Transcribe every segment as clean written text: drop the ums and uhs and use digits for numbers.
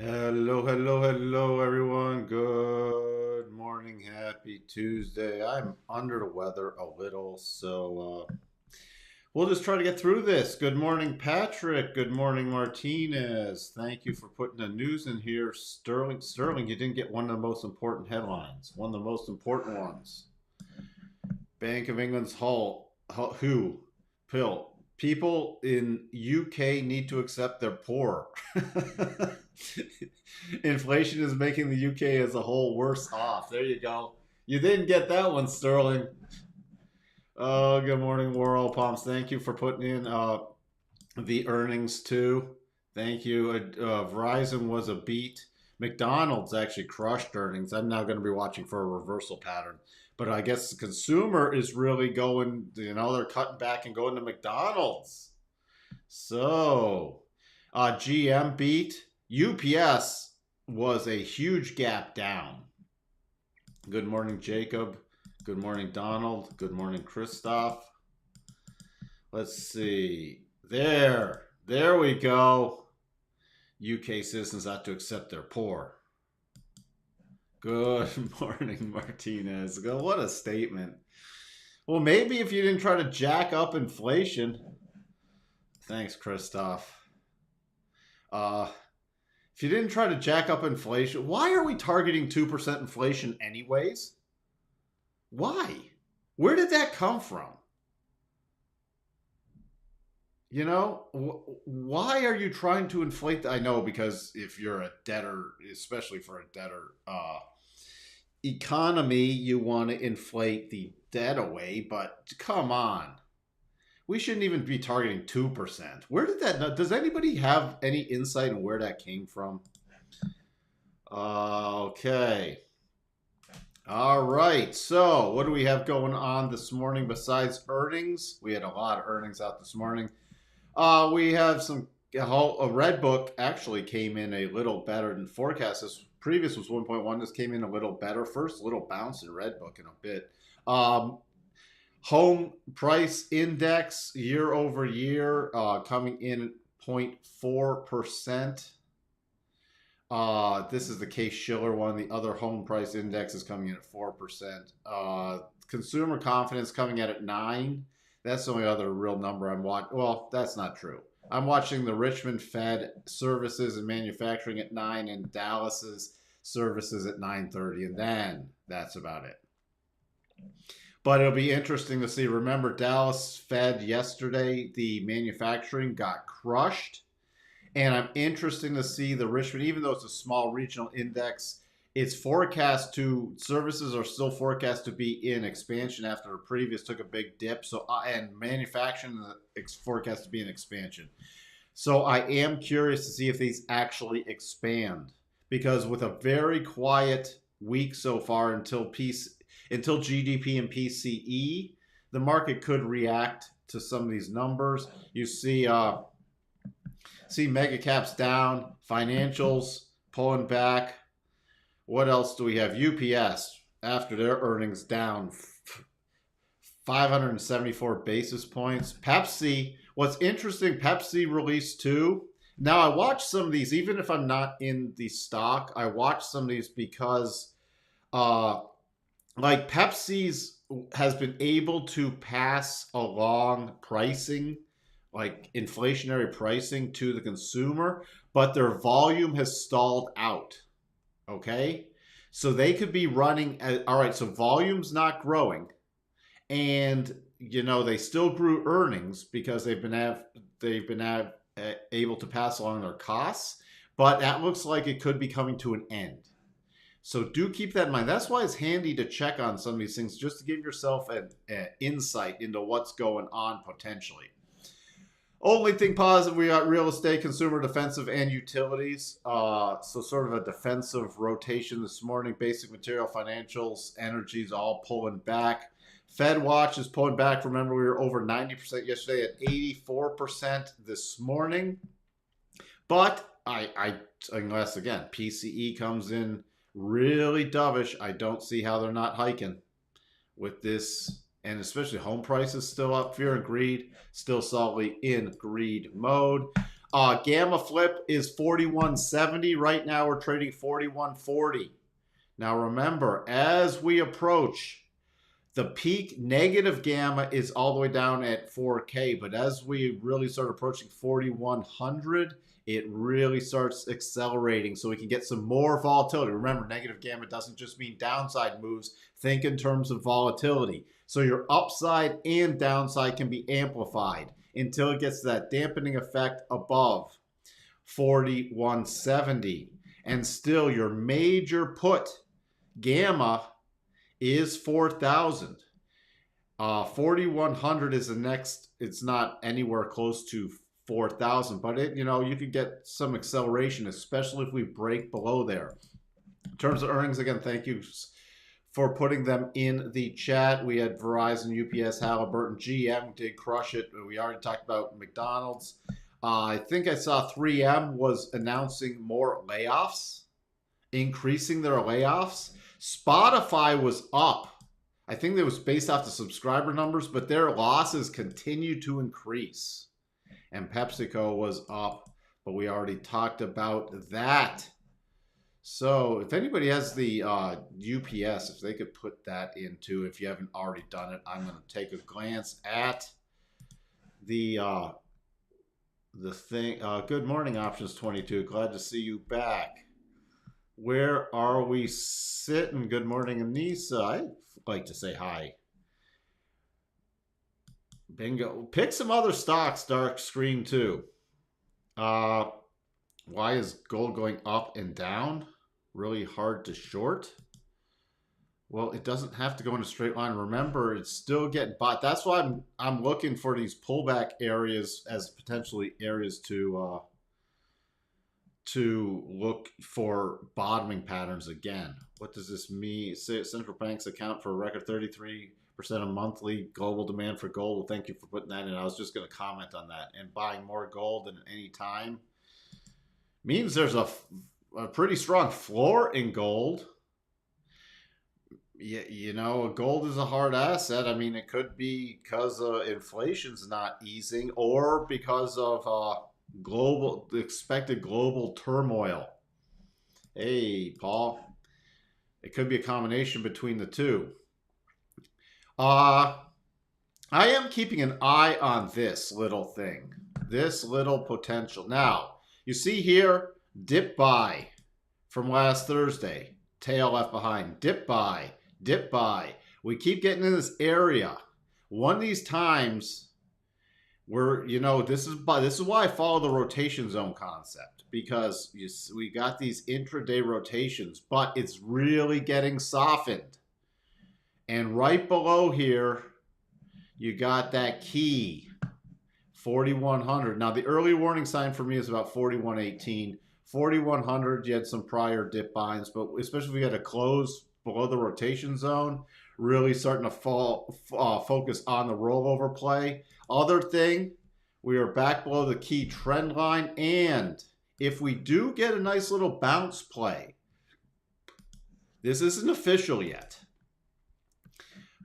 Hello, hello, hello, everyone. Good morning. Happy Tuesday. I'm under the weather a little, so we'll just try to get through this. Good morning, Patrick. Good morning, Martinez. Thank you for putting the news in here. Sterling, you didn't get one of the most important headlines, one of the most important ones. Bank of England's who pill people in UK need to accept they're poor. Inflation is making the UK as a whole worse off. There you go. You didn't get that one, Sterling. Oh, good morning, World Palms. Thank you for putting in the earnings too. Thank you. Verizon was a beat. McDonald's actually crushed earnings. I'm now going to be watching for a reversal pattern. But I guess the consumer is really going, they're cutting back and going to McDonald's. So, GM beat. UPS was a huge gap down. Good morning, Jacob. Good morning, Donald. Good morning, Christoph. Let's see. There we go. UK citizens have to accept they're poor. Good morning, Martinez. What a statement. Well, maybe if you didn't try to jack up inflation. Thanks, Christoph. If you didn't try to jack up inflation, why are we targeting 2% inflation anyways? Why? Where did that come from? Why are you trying to inflate? I know, because if you're a debtor, especially for a debtor economy, you want to inflate the debt away, but come on. We shouldn't even be targeting 2%. Where did that, does anybody have any insight on where that came from? Okay. All right. So, what do we have going on this morning besides earnings? We had a lot of earnings out this morning. We have a red book actually came in a little better than forecast. This previous was 1.1. This came in a little better. First little bounce in red book in a bit. Home price index year over year coming in at 0.4%. This is the Case-Shiller one. The other home price index is coming in at 4%. Consumer confidence coming in at 9. That's the only other real number I'm watching. Well, that's not true. I'm watching the Richmond Fed services and manufacturing at 9 and Dallas's services at 9:30, and then that's about it. But it'll be interesting to see. Remember, Dallas Fed yesterday, the manufacturing got crushed. And I'm interested to see the Richmond, even though it's a small regional index, it's forecast to, services are still forecast to be in expansion after the previous took a big dip. So, and manufacturing is forecast to be in expansion. So I am curious to see if these actually expand, because with a very quiet week so far until GDP and PCE, the market could react to some of these numbers. You see mega caps down, financials pulling back. What else do we have? UPS, after their earnings, down 574 basis points. Pepsi, what's interesting, Pepsi released too. Now, I watch some of these, even if I'm not in the stock, I watch some of these because like Pepsi's has been able to pass along pricing, like inflationary pricing, to the consumer, but their volume has stalled out. Okay? So they could be running all right, so volume's not growing, and they still grew earnings because they've been able to pass along their costs, but that looks like it could be coming to an end. So do keep that in mind. That's why it's handy to check on some of these things, just to give yourself an insight into what's going on potentially. Only thing positive, we got real estate, consumer, defensive, and utilities. So sort of a defensive rotation this morning. Basic material, financials, energies all pulling back. Fed watch is pulling back. Remember, we were over 90% yesterday, at 84% this morning. But unless, again, PCE comes in really dovish, I don't see how they're not hiking with this. And especially home prices still up. Fear and greed still solidly in greed mode. Gamma flip is 41.70. Right now we're trading 41.40. Now remember, as we approach the peak, negative gamma is all the way down at 4K, but as we really start approaching 4100, it really starts accelerating so we can get some more volatility. Remember, negative gamma doesn't just mean downside moves. Think in terms of volatility. So your upside and downside can be amplified until it gets to that dampening effect above 4170. And still your major put gamma is 4,000. 4,100 is the next. It's not anywhere close to 4,000, but you could get some acceleration, especially if we break below there. In terms of earnings, again, thank you for putting them in the chat. We had Verizon, UPS, Halliburton, GM did crush it. We already talked about McDonald's. I think I saw 3M was announcing more layoffs, increasing their layoffs. Spotify was up. I think that was based off the subscriber numbers, but their losses continue to increase. And PepsiCo was up, but we already talked about that. So if anybody has the UPS, if they could put that into, if you haven't already done it, I'm going to take a glance at the thing. Good morning, Options 22. Glad to see you back. Where are we sitting? Good morning, Anissa. I'd like to say hi. Bingo. Pick some other stocks, dark screen too. Why is gold going up and down? Really hard to short. Well, it doesn't have to go in a straight line. Remember, it's still getting bought. That's why I'm looking for these pullback areas as potentially areas to look for bottoming patterns again. What does this mean? Central banks account for a record 33% of monthly global demand for gold. Well, thank you for putting that in. I was just going to comment on that. And buying more gold than any time means there's a pretty strong floor in gold. Yeah, gold is a hard asset. I mean, it could be because inflation's not easing or because of expected global turmoil. Hey, Paul. It could be a combination between the two. I am keeping an eye on this little thing, this little potential. Now, you see here, dip buy from last Thursday, tail left behind, dip buy, dip buy. We keep getting in this area. One of these times, this is why I follow the rotation zone concept, because we got these intraday rotations, but it's really getting softened. And right below here, you got that key, 4,100. Now, the early warning sign for me is about 4,118. 4,100, you had some prior dip buys, but especially if we had a close below the rotation zone, really starting to focus on the rollover play. Other thing, we are back below the key trend line, and if we do get a nice little bounce play, this isn't official yet,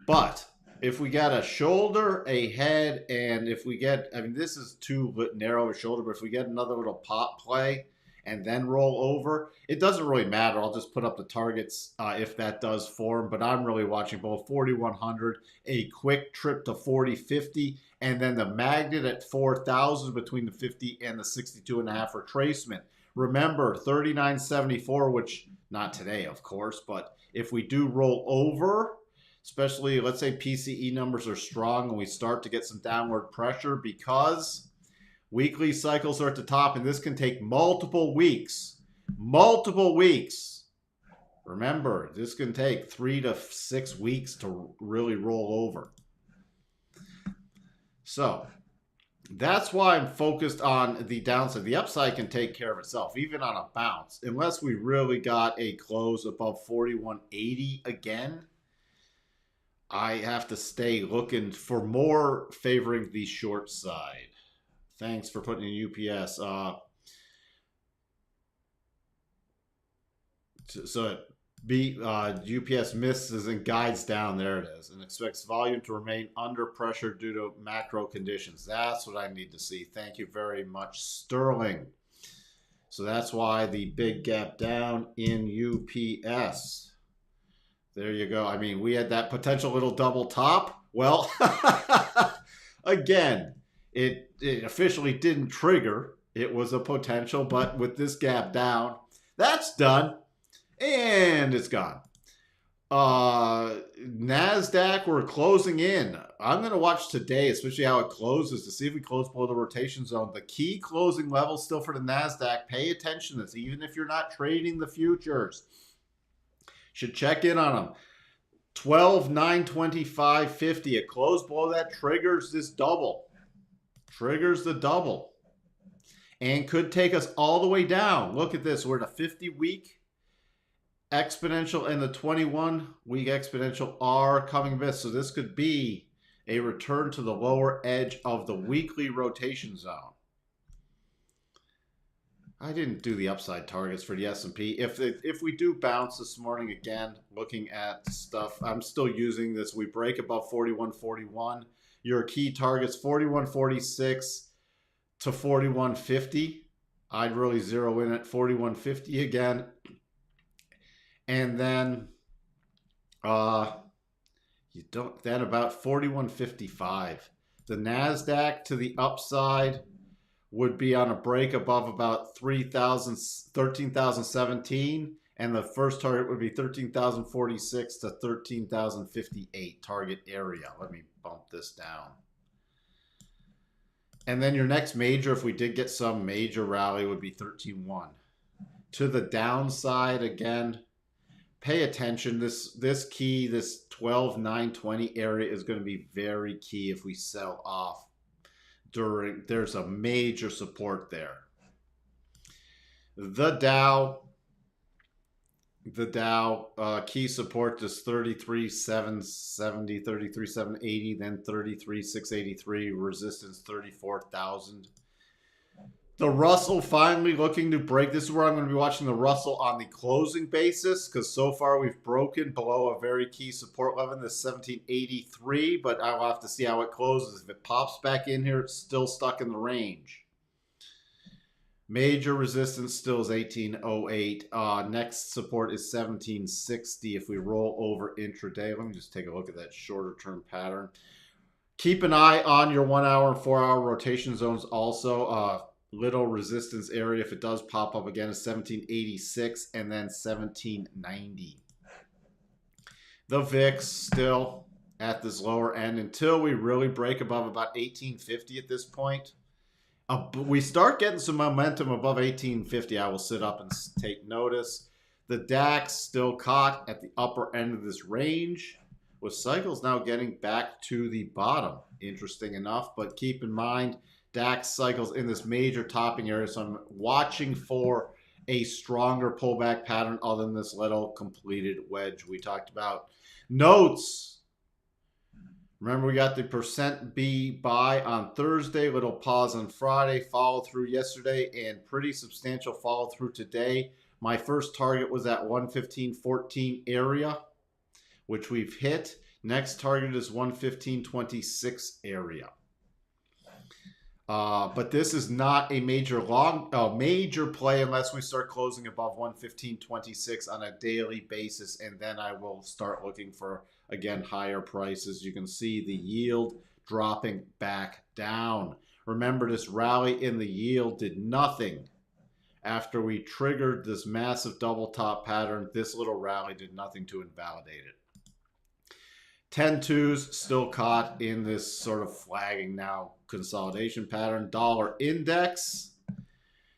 but if we got a shoulder, a head, and if we get, this is too narrow a shoulder, but if we get another little pop play and then roll over, it doesn't really matter. I'll just put up the targets if that does form, but I'm really watching both 4,100, a quick trip to 40.50, and then the magnet at 4,000 between the 50 and the 62.5 retracement. Remember, 39.74, which not today, of course, but if we do roll over, especially let's say PCE numbers are strong and we start to get some downward pressure because weekly cycles are at the top, and this can take multiple weeks. Remember, this can take 3 to 6 weeks to really roll over. So that's why I'm focused on the downside. The upside can take care of itself, even on a bounce, unless we really got a close above 41.80 again. I have to stay looking for more favoring the short side. Thanks for putting in UPS. So UPS misses and guides down. There it is, and expects volume to remain under pressure due to macro conditions. That's what I need to see. Thank you very much, Sterling. So that's why the big gap down in UPS. There you go. I mean, we had that potential little double top. Well, again, it officially didn't trigger. It was a potential, but with this gap down, that's done. And it's gone. NASDAQ, we're closing in. I'm going to watch today, especially how it closes, to see if we close below the rotation zone. The key closing level still for the NASDAQ, pay attention to this, even if you're not trading the futures. Should check in on them. 12,925.50. It closed below that, triggers this double. Triggers the double. And could take us all the way down. Look at this. We're at a 50-week exponential, and the 21-week exponential are coming this. So this could be a return to the lower edge of the weekly rotation zone. I didn't do the upside targets for the S&P. If we do bounce this morning again, looking at stuff, I'm still using this. We break above 41.41. Your key targets 41.46 to 41.50. I'd really zero in at 41.50 again. And then then about 41.55. The NASDAQ to the upside would be on a break above about 13,017, and the first target would be 13,046 to 13,058 target area. Let me bump this down. And then your next major, if we did get some major rally, would be 13.1. To the downside again, pay attention. This key, this 12,920 area is going to be very key if we sell off. There's a major support there. The Dow key support is 33,770, 33,780, then 33,683, resistance 34,000. The Russell finally looking to break. This is where I'm going to be watching the Russell on the closing basis, because so far we've broken below a very key support level, this 1783, but I'll have to see how it closes. If it pops back in here, it's still stuck in the range. Major resistance still is 1808. Next support is 1760 if we roll over intraday. Let me just take a look at that shorter term pattern. Keep an eye on your 1 hour and 4 hour rotation zones also. Little resistance area, if it does pop up again, is 1786 and then 1790. The VIX still at this lower end until we really break above about 1850 at this point. We start getting some momentum above 1850. I will sit up and take notice. The DAX still caught at the upper end of this range, with cycles now getting back to the bottom. Interesting enough, but keep in mind, DAX cycles in this major topping area, so I'm watching for a stronger pullback pattern other than this little completed wedge we talked about. Notes. Remember, we got the percent B buy on Thursday, little pause on Friday, follow through yesterday, and pretty substantial follow through today. My first target was at 115.14 area, which we've hit. Next target is 115.26 area. But this is not a major play unless we start closing above 115.26 on a daily basis, and then I will start looking for, again, higher prices. You can see the yield dropping back down. Remember, this rally in the yield did nothing after we triggered this massive double top pattern. This little rally did nothing to invalidate it. 10-2s still caught in this sort of flagging now consolidation pattern. Dollar index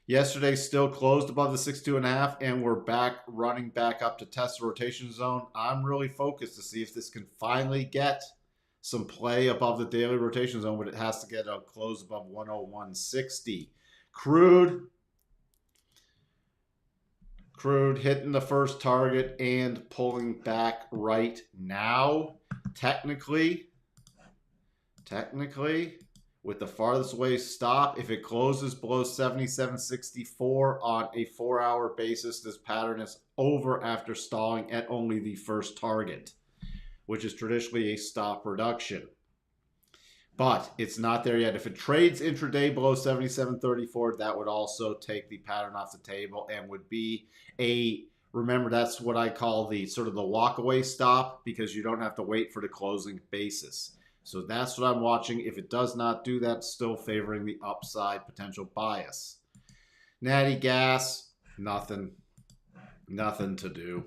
yesterday still closed above the 62.5, and we're back running back up to test the rotation zone. I'm really focused to see if this can finally get some play above the daily rotation zone, but it has to get a close above 101.60. Crude hitting the first target and pulling back with with the farthest away stop. If it closes below 77.64 on a 4-hour basis, this pattern is over after stalling at only the first target, which is traditionally a stop reduction. But it's not there yet. If it trades intraday below 77.34, that would also take the pattern off the table and would be a, remember, that's what I call the sort of the walkaway stop, because you don't have to wait for the closing basis. So that's what I'm watching. If it does not do that, still favoring the upside potential bias. Natty gas, nothing to do.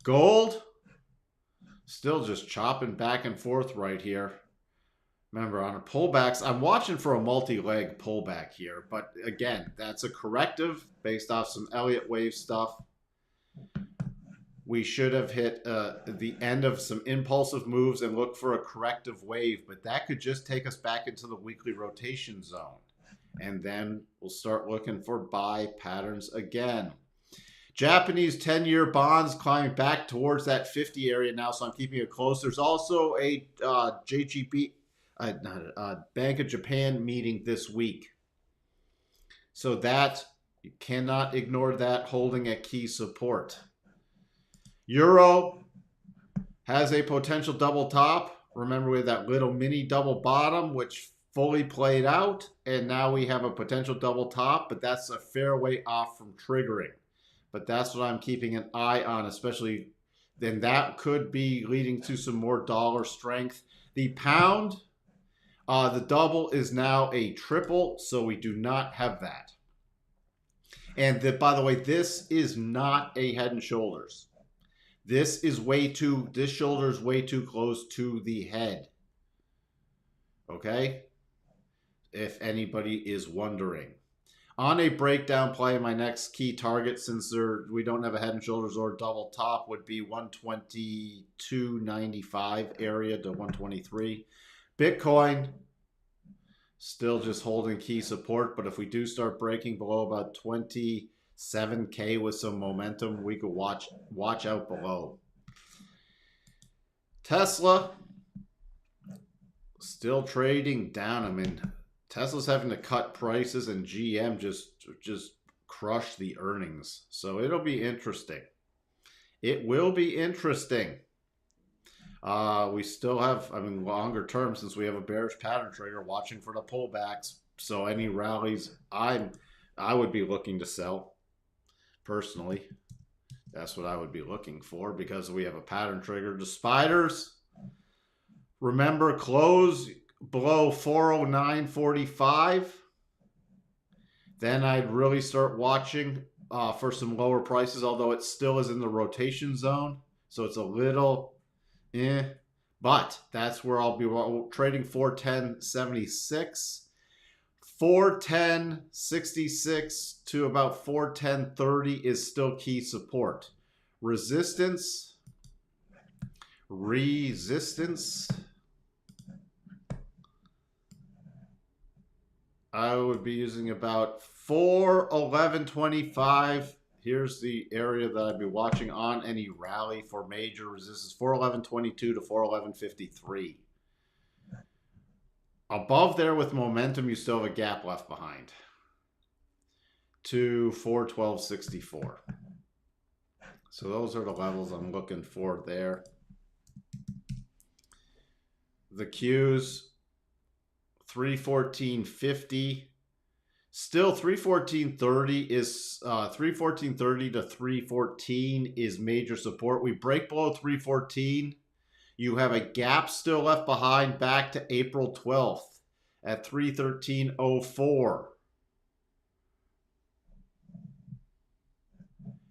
Gold, still just chopping back and forth right here. Remember, on a pullbacks, I'm watching for a multi-leg pullback here. But again, that's a corrective based off some Elliott wave stuff. We should have hit the end of some impulsive moves and look for a corrective wave. But that could just take us back into the weekly rotation zone. And then we'll start looking for buy patterns again. Japanese 10-year bonds climbing back towards that 50 area now, so I'm keeping it close. There's also a JGB... Bank of Japan meeting this week. So that, you cannot ignore that, holding at key support. Euro has a potential double top. Remember, we had that little mini double bottom, which fully played out. And now we have a potential double top, but that's a fair way off from triggering. But that's what I'm keeping an eye on, especially then that could be leading to some more dollar strength. The pound... the double is now a triple, so we do not have that. And by the way, this is not a head and shoulders. This shoulder is way too close to the head. Okay? If anybody is wondering. On a breakdown play, my next key target, since we don't have a head and shoulders or double top, would be 122.95 area to 123. Bitcoin, still just holding key support, but if we do start breaking below about 27K with some momentum, we could watch out below. Tesla, still trading down. I mean, Tesla's having to cut prices, and GM just crushed the earnings. So it'll be interesting. It will be interesting. We still have, longer term, since we have a bearish pattern trigger, watching for the pullbacks. So any rallies, I would be looking to sell. Personally, that's what I would be looking for, because we have a pattern trigger. The spiders, remember, close below 409.45. Then I'd really start watching for some lower prices, although it still is in the rotation zone. So it's a little... but that's where I'll be trading 410.76, 410.66 to about 410.30 is still key support. Resistance, I would be using about 411.25. Here's the area that I'd be watching on any rally for major resistance, 411.22 to 411.53. Above there with momentum, you still have a gap left behind to 412.64. So those are the levels I'm looking for there. The Qs, 314.50. Still 314.30 is 314.30 to 314 is major support. We break below 314. You have a gap still left behind back to April 12th at 313.04.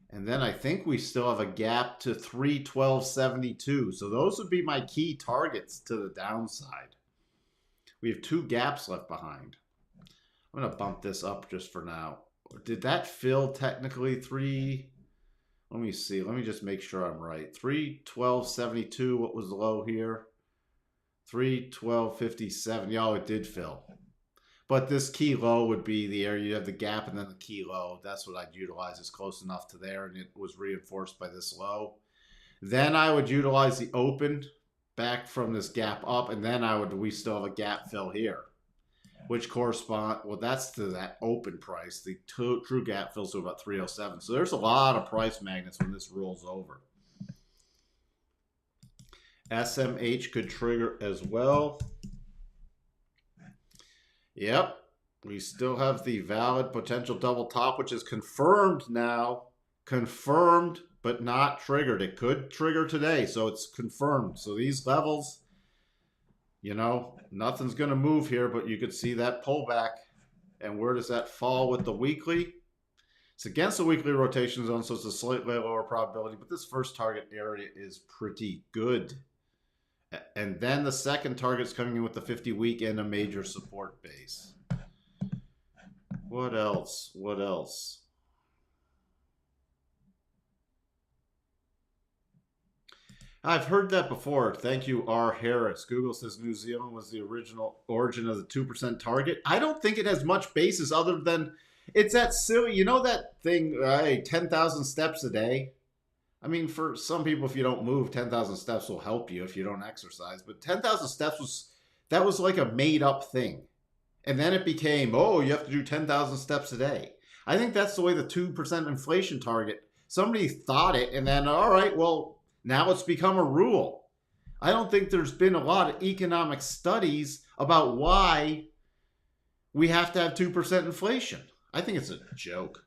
And then I think we still have a gap to 312.72. So those would be my key targets to the downside. We have two gaps left behind. I'm going to bump this up just for now. Did that fill technically Let me see. Let me just make sure I'm right. 312.72. What was the low here? 312.57. Yeah, it did fill. But this key low would be the area. You have the gap and then the key low. That's what I'd utilize. It's close enough to there, and it was reinforced by this low. Then I would utilize the open back from this gap up, and then we still have a gap fill here. which correspond, well, that's to that open price. The true gap fills to about 307. So there's a lot of price magnets when this rolls over. SMH could trigger as well. Yep. We still have the valid potential double top, which is confirmed now. Confirmed, but not triggered. It could trigger today, so it's confirmed. So these levels, you know, nothing's going to move here, but you could see that pullback. And where does that fall with the weekly? It's against the weekly rotation zone, so it's a slightly lower probability, but this first target area is pretty good. And then the second target's coming in with the 50-week and a major support base. What else? What else? I've heard that before. Thank you, R. Harris. Google says New Zealand was the original origin of the 2% target. I don't think it has much basis other than it's that silly, you know that thing, 10,000 steps a day? I mean, for some people, if you don't move, 10,000 steps will help you if you don't exercise. But 10,000 steps was like a made up thing. And then it became, oh, you have to do 10,000 steps a day. I think that's the way the 2% inflation target, somebody thought it, and then, all right, well, now it's become a rule. I don't think there's been a lot of economic studies about why we have to have 2% inflation. I think it's a joke.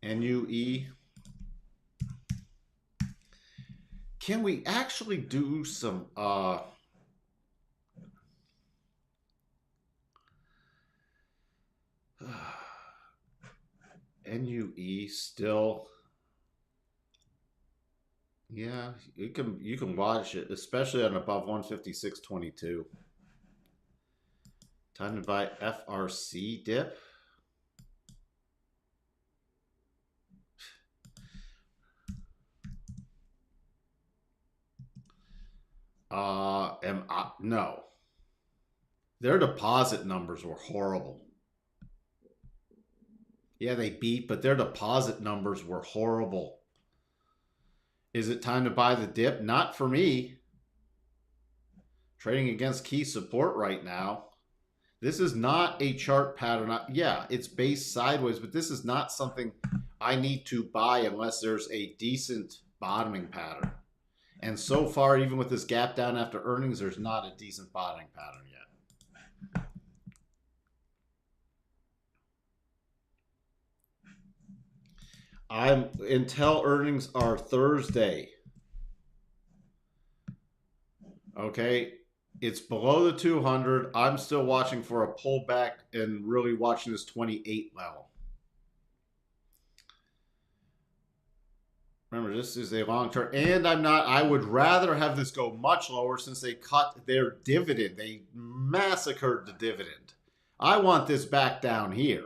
NUE. Can we actually do some NUE still? Yeah, you can watch it, especially on above 156.22. Time to buy FRC dip. No. Their deposit numbers were horrible. Yeah, they beat, but their deposit numbers were horrible. Is it time to buy the dip? Not for me. Trading against key support right now. This is not a chart pattern. Yeah, it's based sideways, but this is not something I need to buy unless there's a decent bottoming pattern. And so far, even with this gap down after earnings, there's not a decent bottoming pattern yet. Intel earnings are Thursday. Okay, it's below the 200. I'm still watching for a pullback and really watching this 28 level. Remember, this is a long term, and I would rather have this go much lower since they cut their dividend. They massacred the dividend. I want this back down here.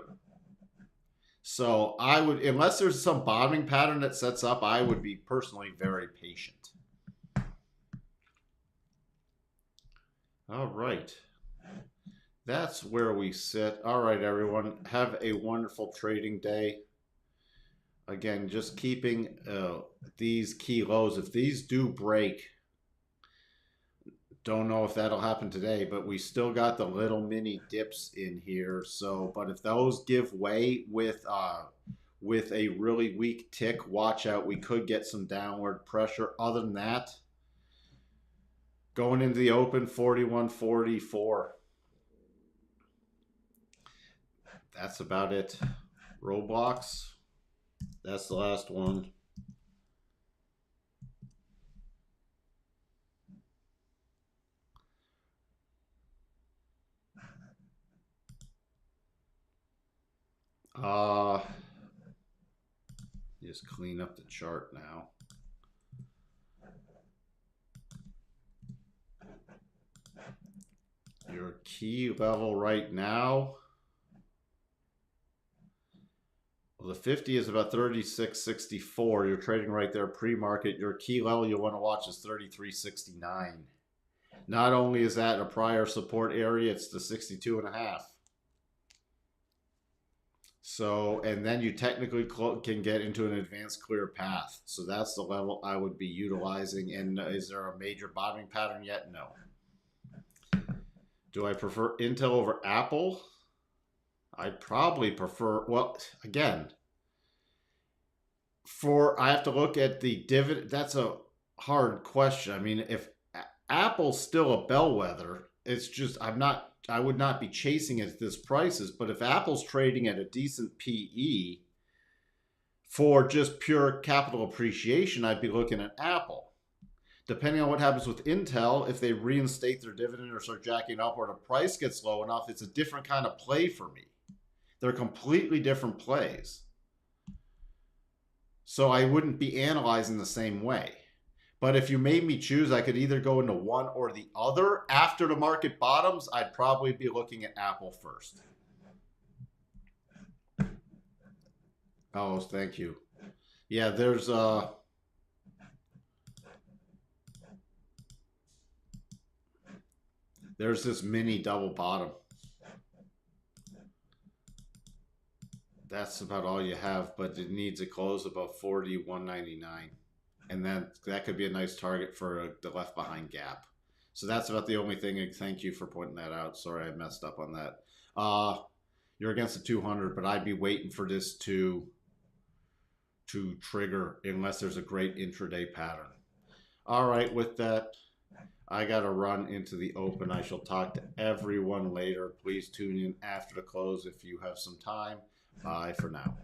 So I would, unless there's some bottoming pattern that sets up, I would be personally very patient. All right. That's where we sit. All right, everyone. Have a wonderful trading day. Again, just keeping these key lows. If these do break, don't know if that'll happen today, but we still got the little mini dips in here. So, but if those give way with a really weak tick, watch out. We could get some downward pressure. Other than that, going into the open, 41.44. That's about it. Roblox. That's the last one. Just clean up the chart now. Your key level right now. Well, the 50 is about 36.64. You're trading right there pre-market. Your key level you want to watch is 33.69. Not only is that a prior support area, it's the 62.5. So, and then you technically can get into an advanced clear path. So that's the level I would be utilizing. And is there a major bottoming pattern yet? No. Do I prefer Intel over Apple? I'd probably prefer, well, again, I have to look at the dividend. That's a hard question. I mean, if Apple's still a bellwether, it's just, I would not be chasing it at this prices. But if Apple's trading at a decent PE for just pure capital appreciation, I'd be looking at Apple. Depending on what happens with Intel, if they reinstate their dividend or start jacking up or the price gets low enough, it's a different kind of play for me. They're completely different plays. So I wouldn't be analyzing the same way. But if you made me choose, I could either go into one or the other. After the market bottoms, I'd probably be looking at Apple first. Oh, thank you. Yeah, there's this mini double bottom. That's about all you have, but it needs a close above 41.99, and then that could be a nice target for the left behind gap. So that's about the only thing. And thank you for pointing that out. Sorry, I messed up on that. You're against the 200, but I'd be waiting for this to trigger unless there's a great intraday pattern. All right, with that, I got to run into the open. I shall talk to everyone later. Please tune in after the close if you have some time. Bye for now.